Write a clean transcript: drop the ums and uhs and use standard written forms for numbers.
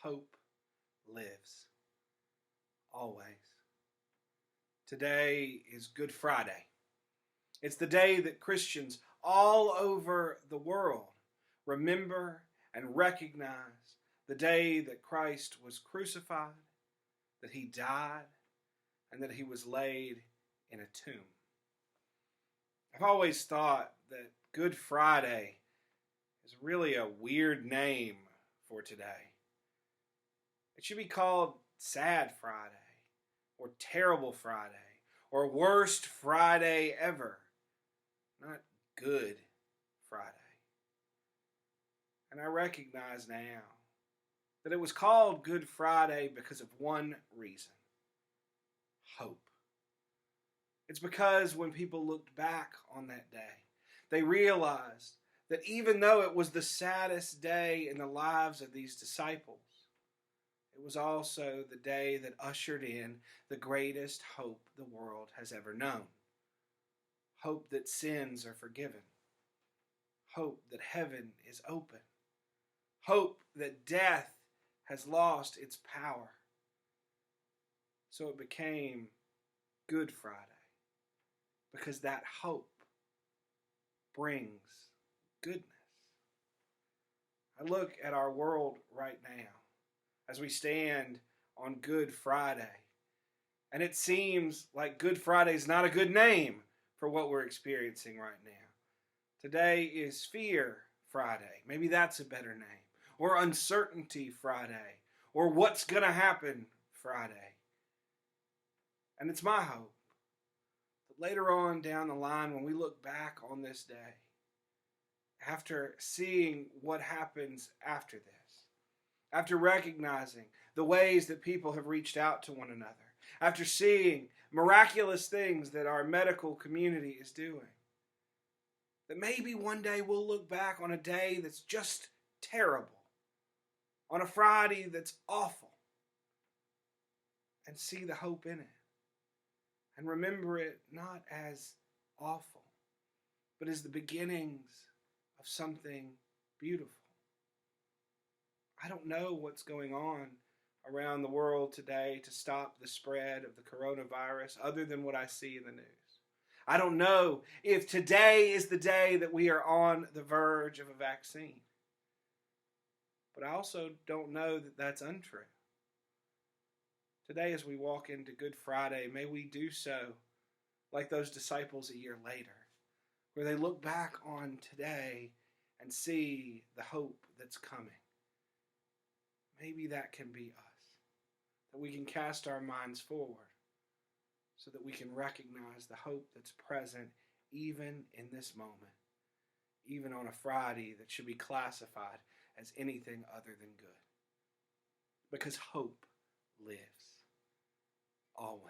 Hope lives always. Today is Good Friday. It's the day that Christians all over the world remember and recognize the day that Christ was crucified, that he died, and that he was laid in a tomb. I've always thought that Good Friday is really a weird name for today. It should be called Sad Friday, or Terrible Friday, or Worst Friday Ever, not Good Friday. And I recognize now that it was called Good Friday because of one reason: hope. It's because when people looked back on that day, they realized that even though it was the saddest day in the lives of these disciples, it was also the day that ushered in the greatest hope the world has ever known. Hope that sins are forgiven. Hope that heaven is open. Hope that death has lost its power. So it became Good Friday, because that hope brings goodness. I look at our world right now as we stand on Good Friday, and it seems like Good Friday is not a good name for what we're experiencing right now. Today is Fear Friday. Maybe that's a better name. Or Uncertainty Friday. Or What's Gonna Happen Friday. And it's my hope that later on down the line, when we look back on this day, after seeing what happens after this, after recognizing the ways that people have reached out to one another, after seeing miraculous things that our medical community is doing, that maybe one day we'll look back on a day that's just terrible, on a Friday that's awful, and see the hope in it. And remember it not as awful, but as the beginnings of something beautiful. I don't know what's going on around the world today to stop the spread of the coronavirus other than what I see in the news. I don't know if today is the day that we are on the verge of a vaccine. But I also don't know that that's untrue. Today, as we walk into Good Friday, may we do so like those disciples a year later, where they look back on today and see the hope that's coming. Maybe that can be us, that we can cast our minds forward so that we can recognize the hope that's present even in this moment, even on a Friday that should be classified as anything other than good. Because hope lives always.